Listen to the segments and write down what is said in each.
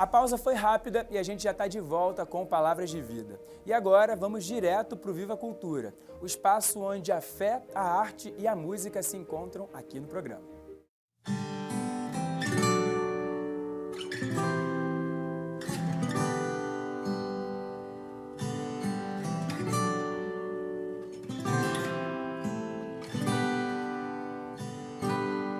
A pausa foi rápida e a gente já está de volta com Palavras de Vida. E agora vamos direto para o Viva Cultura, o espaço onde a fé, a arte e a música se encontram aqui no programa.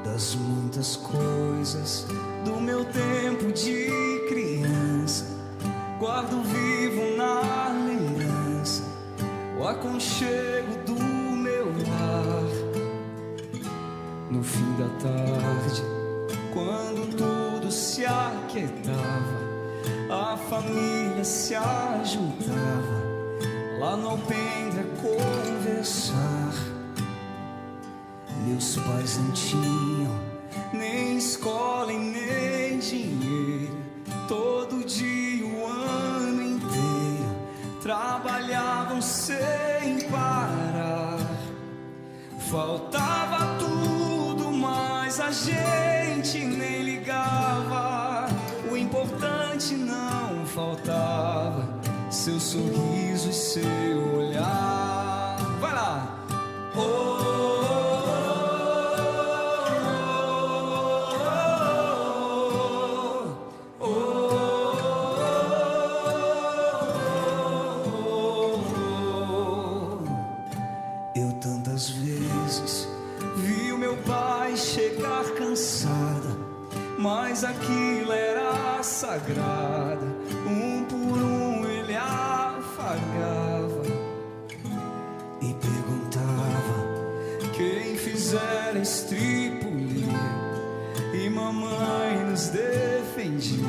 Das muitas coisas do meu tempo de criança, guardo vivo na lembrança o aconchego do meu lar. No fim da tarde, quando tudo se aquietava, a família se ajuntava lá no alpendre a conversar. Meus pais não tinham nem escola e nem dinheiro. Todo dia, o ano inteiro, trabalhavam sem parar. Faltava tudo, mas a gente nem ligava. O importante não faltava: seu sorriso e seu olhar. Vai lá! Eu tantas vezes vi o meu pai chegar cansado, mas aquilo era sagrado. Um por um ele afagava e perguntava quem fizera estripulia, e mamãe nos defendia,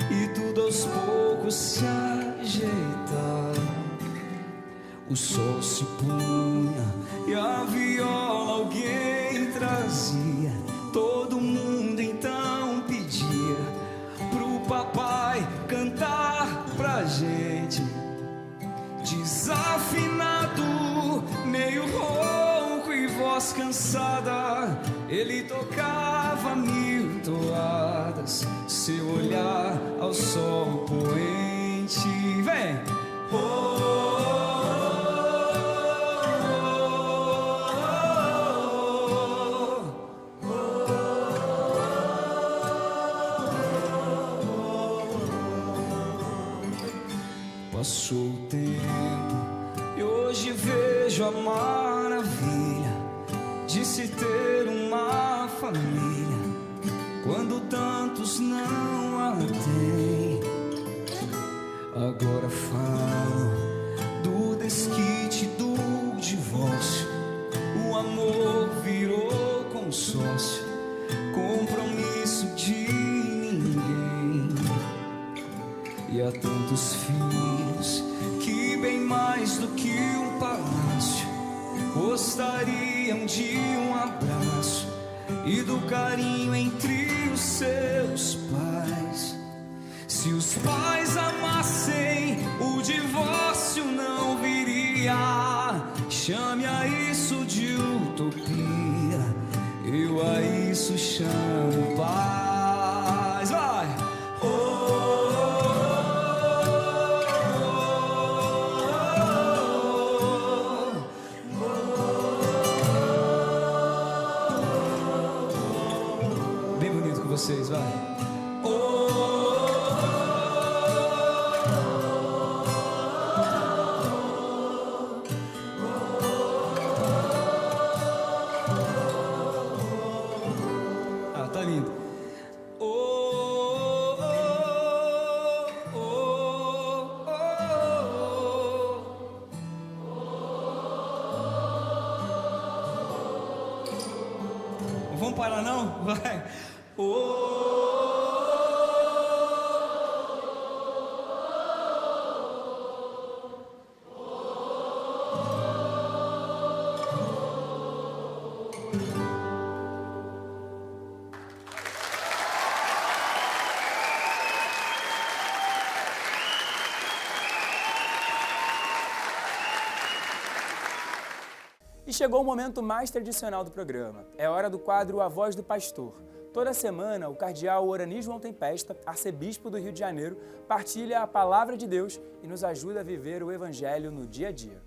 e tudo aos poucos se ajeitava. O sol se punha e a viola alguém trazia. Todo mundo então pedia pro papai cantar pra gente. Desafinado, meio rouco e voz cansada, ele tocava mil toadas, seu olhar ao sol poente. Vem! Passou o tempo e hoje vejo a maravilha de se ter uma família, quando tantos não a têm. Agora falo do desquite, do divórcio. O amor virou consórcio, compromisso de ninguém. E há tantos filhos que, bem mais do que um palácio, gostariam de um abraço e do carinho entre os seus pais. Se os pais amassem, o divórcio não viria. Chame a isso de utopia, eu a isso chamo paz. Vai! Bem bonito com vocês, vai! Tá lindo. Vamos parar não? Vai. E chegou o momento mais tradicional do programa. É hora do quadro A Voz do Pastor. Toda semana, o cardeal Orani João Tempesta, arcebispo do Rio de Janeiro, partilha a palavra de Deus e nos ajuda a viver o Evangelho no dia a dia.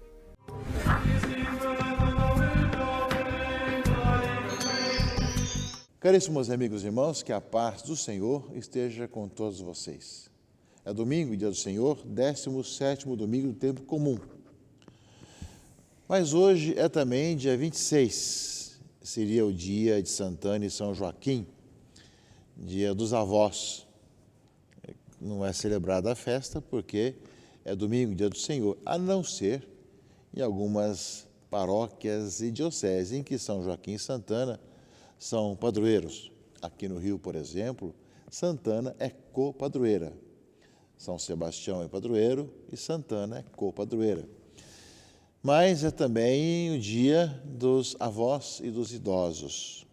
Caríssimos amigos e irmãos, que a paz do Senhor esteja com todos vocês. É domingo, dia do Senhor, 17º domingo do tempo comum. Mas hoje é também dia 26, seria o dia de Santana e São Joaquim, dia dos avós. Não é celebrada a festa porque é domingo, dia do Senhor, a não ser em algumas paróquias e dioceses em que São Joaquim e Santana são padroeiros. Aqui no Rio, por exemplo, Santana é copadroeira. São Sebastião é padroeiro e Santana é copadroeira. Mas é também o dia dos avós e dos idosos.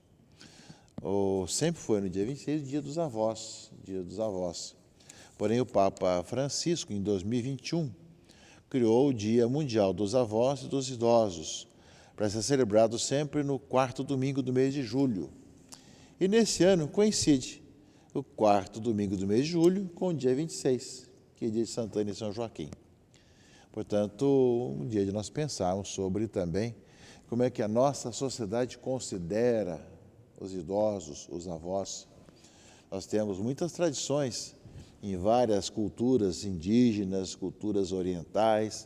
Sempre foi no dia 26 o dia dos avós, Porém, o Papa Francisco, em 2021, criou o Dia Mundial dos Avós e dos Idosos, para ser celebrado sempre no 4º domingo do mês de julho. E nesse ano coincide o 4º domingo do mês de julho com o dia 26, que é dia de Santana e São Joaquim. Portanto, um dia de nós pensarmos sobre também como é que a nossa sociedade considera os idosos, os avós. Nós temos muitas tradições em várias culturas indígenas, culturas orientais,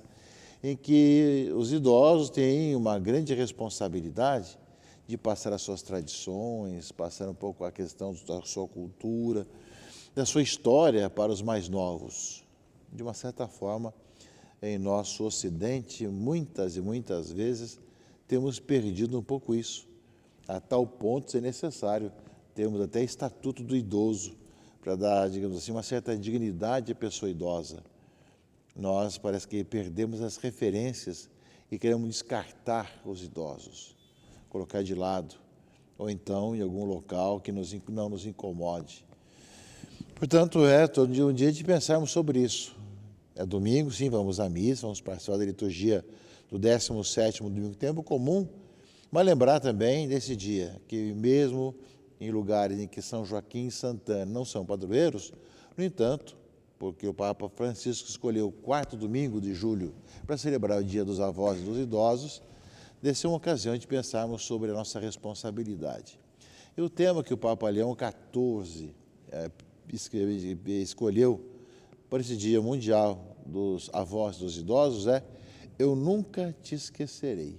em que os idosos têm uma grande responsabilidade de passar as suas tradições, passar um pouco a questão da sua cultura, da sua história para os mais novos. De uma certa forma, em nosso Ocidente, muitas e muitas vezes, temos perdido um pouco isso, a tal ponto de ser necessário termos até estatuto do idoso, para dar, digamos assim, uma certa dignidade à pessoa idosa. Nós parece que perdemos as referências e queremos descartar os idosos, colocar de lado, ou então em algum local que não nos incomode. Portanto, todo dia um dia de pensarmos sobre isso. É domingo, sim, vamos à missa, vamos participar da liturgia do 17º domingo do tempo comum, mas lembrar também desse dia, que mesmo em lugares em que São Joaquim e Santana não são padroeiros, no entanto, porque o Papa Francisco escolheu o 4º domingo de julho para celebrar o Dia dos Avós e dos Idosos, deve ser uma ocasião de pensarmos sobre a nossa responsabilidade. E o tema que o Papa Leão XIV escolheu para esse Dia Mundial dos Avós e dos Idosos é Eu Nunca Te Esquecerei.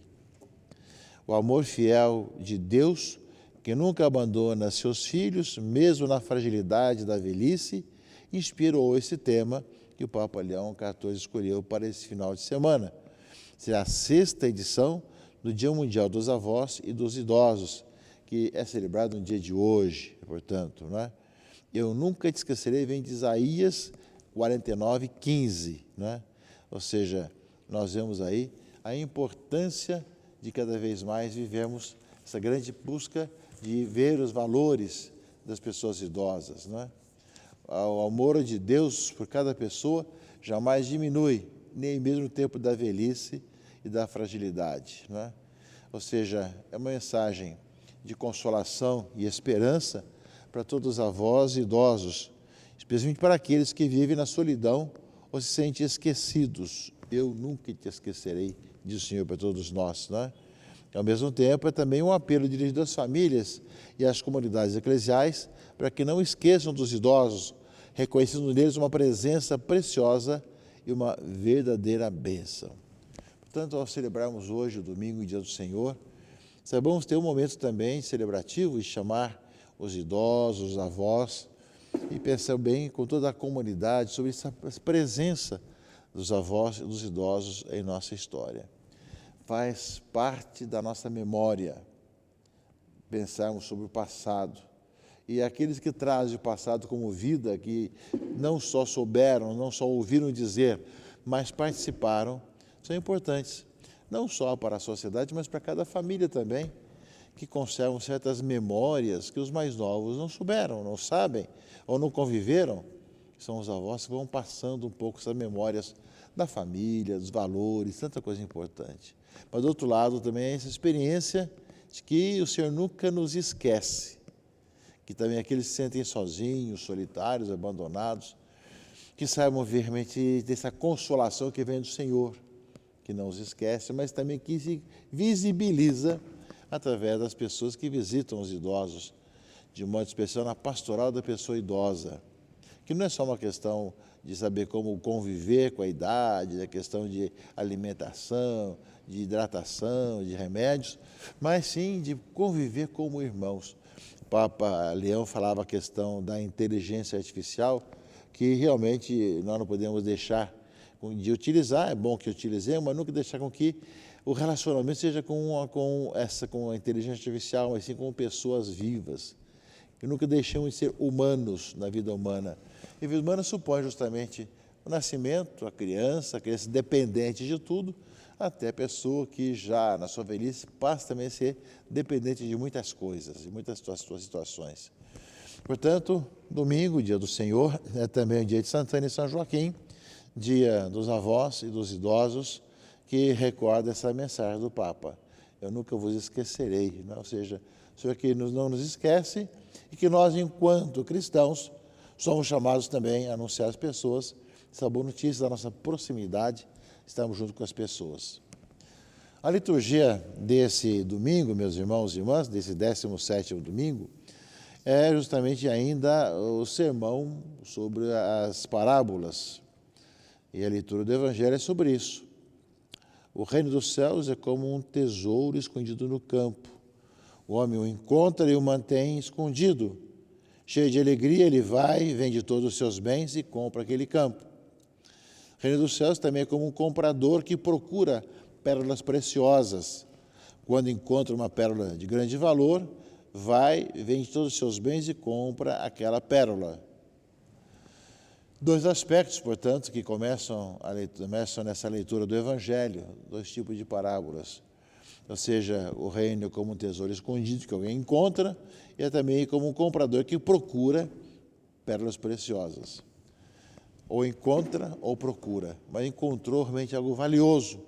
O amor fiel de Deus, que nunca abandona seus filhos, mesmo na fragilidade da velhice, inspirou esse tema que o Papa Leão XIV escolheu para esse final de semana. Será a 6ª edição do Dia Mundial dos Avós e dos Idosos, que é celebrado no dia de hoje, portanto, não é? Eu nunca te esquecerei, vem de Isaías 49:15, né? Ou seja, nós vemos aí a importância de cada vez mais vivermos essa grande busca de ver os valores das pessoas idosas, né? O amor de Deus por cada pessoa jamais diminui, nem mesmo no tempo da velhice e da fragilidade, né? Ou seja, é uma mensagem de consolação e esperança para todos os avós e idosos, especialmente para aqueles que vivem na solidão ou se sentem esquecidos. Eu nunca te esquecerei, diz o Senhor para todos nós, né? Ao mesmo tempo, é também um apelo dirigido às famílias e às comunidades eclesiais para que não esqueçam dos idosos, reconhecendo neles uma presença preciosa e uma verdadeira bênção. Portanto, ao celebrarmos hoje o domingo, o dia do Senhor, saibamos ter um momento também celebrativo e chamar os idosos, os avós, e pensar bem com toda a comunidade sobre essa presença dos avós e dos idosos em nossa história. Faz parte da nossa memória pensarmos sobre o passado. E aqueles que trazem o passado como vida, que não só souberam, não só ouviram dizer, mas participaram, são importantes, não só para a sociedade, mas para cada família também, que conservam certas memórias que os mais novos não souberam, não sabem, ou não conviveram. São os avós que vão passando um pouco essas memórias da família, dos valores, tanta coisa importante. Mas, do outro lado, também é essa experiência de que o Senhor nunca nos esquece, que também aqueles que se sentem sozinhos, solitários, abandonados, que saibam realmente dessa consolação que vem do Senhor, que não os esquece, mas também que se visibiliza através das pessoas que visitam os idosos, de modo especial na pastoral da pessoa idosa, que não é só uma questão de saber como conviver com a idade, a questão de alimentação, de hidratação, de remédios, mas sim de conviver como irmãos. O Papa Leão falava a questão da inteligência artificial, que realmente nós não podemos deixar de utilizar, é bom que utilizemos, mas nunca deixar com que o relacionamento seja com a inteligência artificial, mas sim com pessoas vivas. Que nunca deixemos de ser humanos na vida humana. E a vida humana supõe justamente o nascimento, a criança dependente de tudo, até a pessoa que já na sua velhice passa também a ser dependente de muitas coisas, de muitas situações. Portanto, domingo, dia do Senhor, é também o dia de Santana e São Joaquim, dia dos avós e dos idosos, que recorda essa mensagem do Papa. Eu nunca vos esquecerei, né? Ou seja, o Senhor que não nos esquece e que nós, enquanto cristãos, somos chamados também a anunciar às pessoas essa boa notícia da nossa proximidade, estamos junto com as pessoas. A liturgia desse domingo, meus irmãos e irmãs, desse 17º domingo, é justamente ainda o sermão sobre as parábolas. E a leitura do Evangelho é sobre isso. O reino dos céus é como um tesouro escondido no campo. O homem o encontra e o mantém escondido. Cheio de alegria, ele vai, vende todos os seus bens e compra aquele campo. O reino dos céus também é como um comprador que procura pérolas preciosas. Quando encontra uma pérola de grande valor, vai, vende todos os seus bens e compra aquela pérola. Dois aspectos, portanto, que começam nessa leitura do Evangelho, dois tipos de parábolas. Ou seja, o reino como um tesouro escondido que alguém encontra, e também como um comprador que procura pérolas preciosas. Ou encontra ou procura, mas encontrou realmente algo valioso,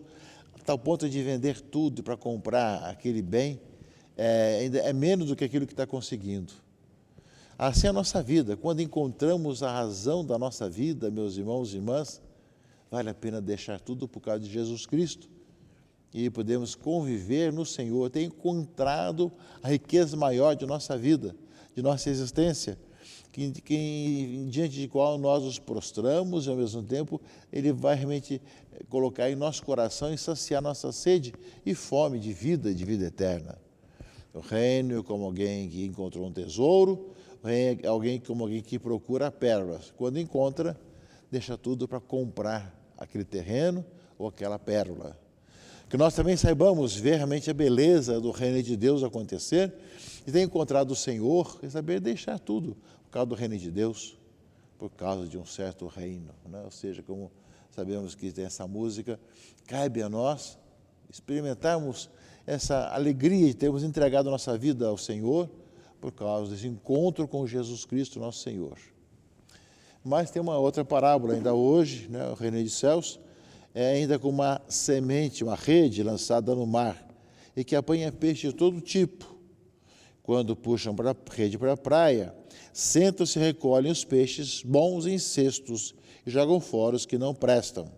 a tal ponto de vender tudo para comprar aquele bem, ainda é menos do que aquilo que está conseguindo. Assim é a nossa vida. Quando encontramos a razão da nossa vida, meus irmãos e irmãs, vale a pena deixar tudo por causa de Jesus Cristo e podemos conviver no Senhor, ter encontrado a riqueza maior de nossa vida, de nossa existência, diante de qual nós nos prostramos e, ao mesmo tempo, Ele vai realmente colocar em nosso coração e saciar nossa sede e fome de vida eterna. O reino como alguém que encontrou um tesouro, alguém como alguém que procura pérolas. Quando encontra, deixa tudo para comprar aquele terreno ou aquela pérola. Que nós também saibamos ver realmente a beleza do reino de Deus acontecer e ter encontrado o Senhor e saber deixar tudo por causa do reino de Deus, por causa de um certo reino, né? Ou seja, como sabemos que tem essa música, cabe a nós experimentarmos essa alegria de termos entregado a nossa vida ao Senhor por causa desse encontro com Jesus Cristo, nosso Senhor. Mas tem uma outra parábola ainda hoje, né? O reino dos céus é ainda com uma semente, uma rede lançada no mar e que apanha peixe de todo tipo. Quando puxam a rede para a praia, sentam-se e recolhem os peixes bons em cestos e jogam fora os que não prestam.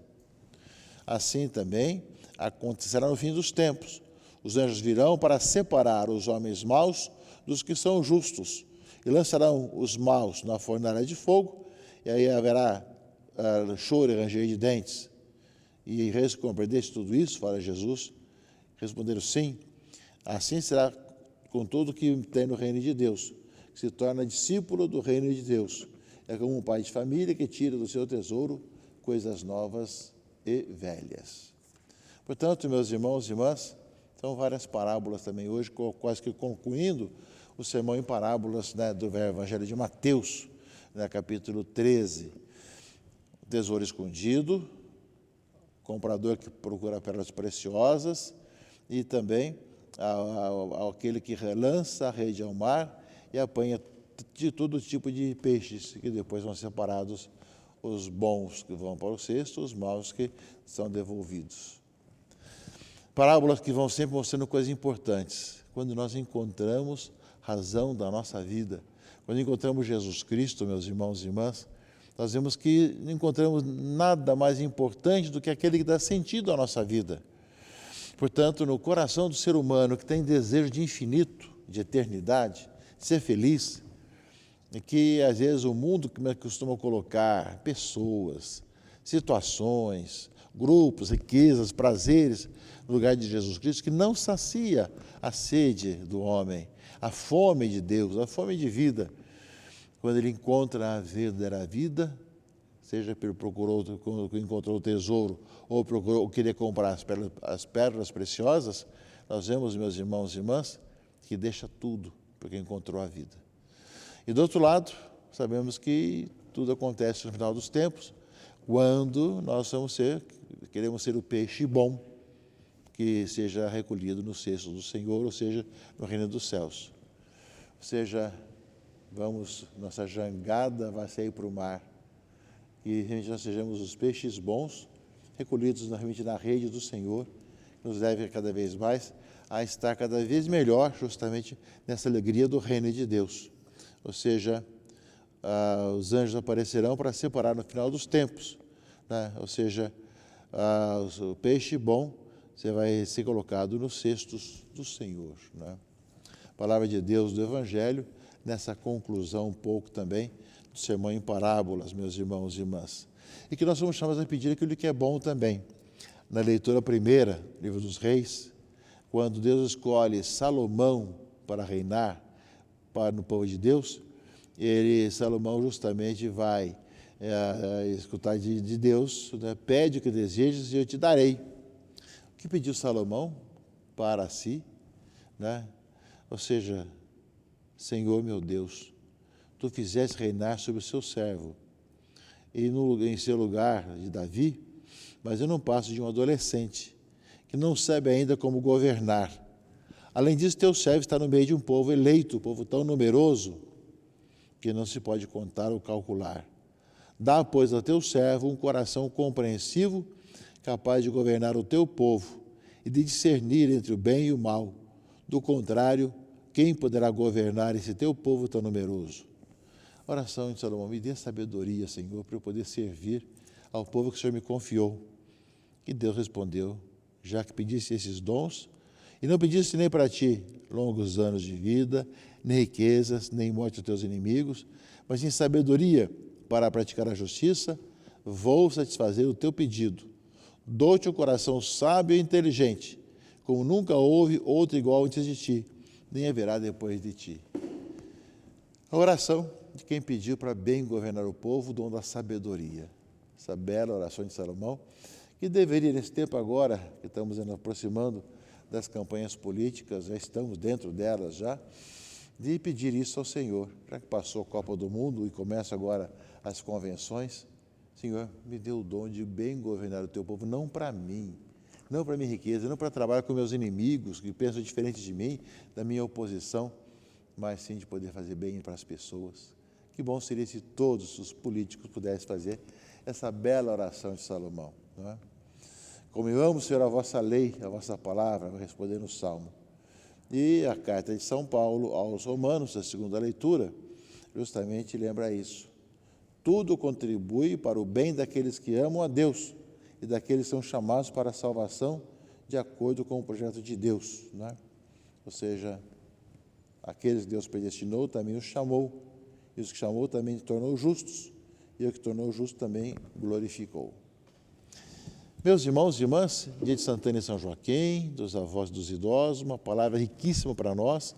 Assim também acontecerá no fim dos tempos. Os anjos virão para separar os homens maus dos que são justos e lançarão os maus na fornalha de fogo, e aí haverá choro e ranger de dentes. E compreendeste tudo isso? Fala Jesus. Responderam sim. Assim será com tudo que tem no reino de Deus, que se torna discípulo do reino de Deus. É como um pai de família que tira do seu tesouro coisas novas e velhas. Portanto, meus irmãos e irmãs, são várias parábolas também hoje, quase que concluindo o sermão em parábolas, né, do Evangelho de Mateus, né, capítulo 13. O tesouro escondido, comprador que procura pérolas preciosas e também aquele que lança a rede ao mar e apanha de todo tipo de peixes, que depois vão separados os bons que vão para o cesto, os maus que são devolvidos. Parábolas que vão sempre mostrando coisas importantes. Quando nós encontramos razão da nossa vida, Quando encontramos Jesus Cristo, meus irmãos e irmãs, nós vemos que não encontramos nada mais importante do que aquele que dá sentido à nossa vida. Portanto, no coração do ser humano que tem desejo de infinito, de eternidade, de ser feliz, e que às vezes o mundo costuma colocar pessoas, situações, grupos, riquezas, prazeres, no lugar de Jesus Cristo, que não sacia a sede do homem, a fome de Deus, a fome de vida. Quando ele encontra a verdadeira vida, seja que ele encontrou o tesouro ou queria comprar as pérolas preciosas, nós vemos, meus irmãos e irmãs, que deixa tudo porque encontrou a vida. E do outro lado, sabemos que tudo acontece no final dos tempos, quando nós queremos ser o peixe bom, que seja recolhido no cesto do Senhor, ou seja, no reino dos céus. Ou seja, nossa jangada vai sair para o mar, e realmente nós sejamos os peixes bons, recolhidos realmente na rede do Senhor, que nos leve cada vez mais a estar cada vez melhor justamente nessa alegria do reino de Deus. Ou seja, os anjos aparecerão para separar no final dos tempos, né? Ou seja, o peixe bom você vai ser colocado nos cestos do Senhor, né? A palavra de Deus do Evangelho, nessa conclusão um pouco também do sermão em parábolas, meus irmãos e irmãs. E que nós somos chamados a pedir aquilo que é bom também. Na leitura primeira, livro dos Reis, quando Deus escolhe Salomão para reinar no povo de Deus, Salomão justamente vai escutar de Deus, né? Pede o que desejas e eu te darei. O que pediu Salomão para si, né? Ou seja, Senhor meu Deus, tu fizeste reinar sobre o seu servo, e em seu lugar de Davi, mas eu não passo de um adolescente, que não sabe ainda como governar. Além disso, teu servo está no meio de um povo eleito, um povo tão numeroso, que não se pode contar ou calcular. Dá, pois, a teu servo um coração compreensivo, capaz de governar o teu povo e de discernir entre o bem e o mal. Do contrário, quem poderá governar esse teu povo tão numeroso? Oração de Salomão: me dê sabedoria, Senhor, para eu poder servir ao povo que o Senhor me confiou. E Deus respondeu: já que pediste esses dons, e não pediste nem para ti longos anos de vida, nem riquezas, nem morte dos teus inimigos, mas em sabedoria para praticar a justiça, vou satisfazer o teu pedido. Dou-te um coração sábio e inteligente, como nunca houve outro igual antes de ti, nem haverá depois de ti. A oração de quem pediu para bem governar o povo, o dom da sabedoria. Essa bela oração de Salomão, que deveria, nesse tempo agora, que estamos nos aproximando das campanhas políticas, já estamos dentro delas já, de pedir isso ao Senhor. Já que passou a Copa do Mundo e começa agora as convenções, Senhor, me dê o dom de bem governar o teu povo, não para mim, não para minha riqueza, não para trabalhar com meus inimigos, que pensam diferente de mim, da minha oposição, mas sim de poder fazer bem para as pessoas. Que bom seria se todos os políticos pudessem fazer essa bela oração de Salomão, não é? Comemoramos, Senhor, a vossa lei, a vossa palavra, vai responder no Salmo. E a carta de São Paulo aos Romanos, a segunda leitura, justamente lembra isso. Tudo contribui para o bem daqueles que amam a Deus e daqueles que são chamados para a salvação de acordo com o projeto de Deus, né? Ou seja, aqueles que Deus predestinou também os chamou, e os que chamou também tornou justos, e o que tornou justo também glorificou. Meus irmãos e irmãs, dia de Santana e São Joaquim, dos avós dos idosos, uma palavra riquíssima para nós,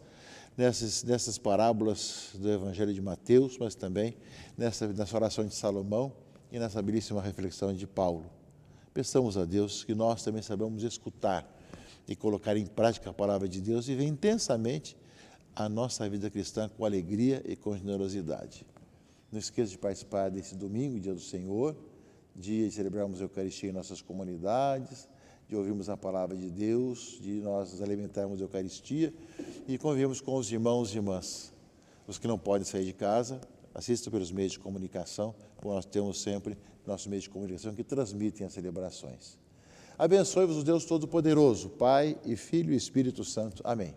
nessas parábolas do Evangelho de Mateus, mas também nessa oração de Salomão e nessa belíssima reflexão de Paulo. Peçamos a Deus que nós também saibamos escutar e colocar em prática a palavra de Deus e viver intensamente a nossa vida cristã com alegria e com generosidade. Não esqueça de participar desse domingo, dia do Senhor, dia de celebrarmos a Eucaristia em nossas comunidades, de ouvirmos a palavra de Deus, de nós nos alimentarmos da Eucaristia e convivermos com os irmãos e irmãs. Os que não podem sair de casa, assistam pelos meios de comunicação, como nós temos sempre nossos meios de comunicação que transmitem as celebrações. Abençoe-vos o Deus Todo-Poderoso, Pai e Filho e Espírito Santo. Amém.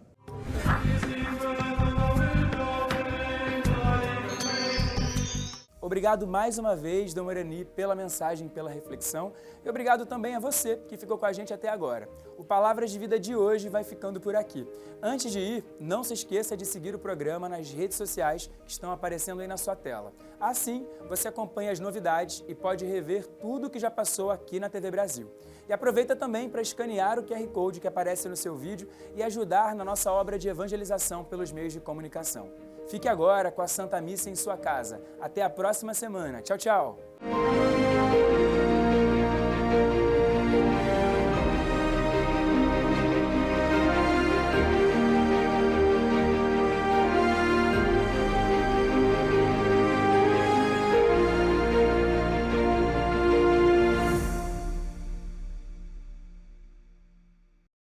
Obrigado mais uma vez, Dom Irani, pela mensagem, pela reflexão. E obrigado também a você que ficou com a gente até agora. O Palavras de Vida de hoje vai ficando por aqui. Antes de ir, não se esqueça de seguir o programa nas redes sociais que estão aparecendo aí na sua tela. Assim, você acompanha as novidades e pode rever tudo que já passou aqui na TV Brasil. E aproveita também para escanear o QR Code que aparece no seu vídeo e ajudar na nossa obra de evangelização pelos meios de comunicação. Fique agora com a Santa Missa em sua casa. Até a próxima semana. Tchau, tchau!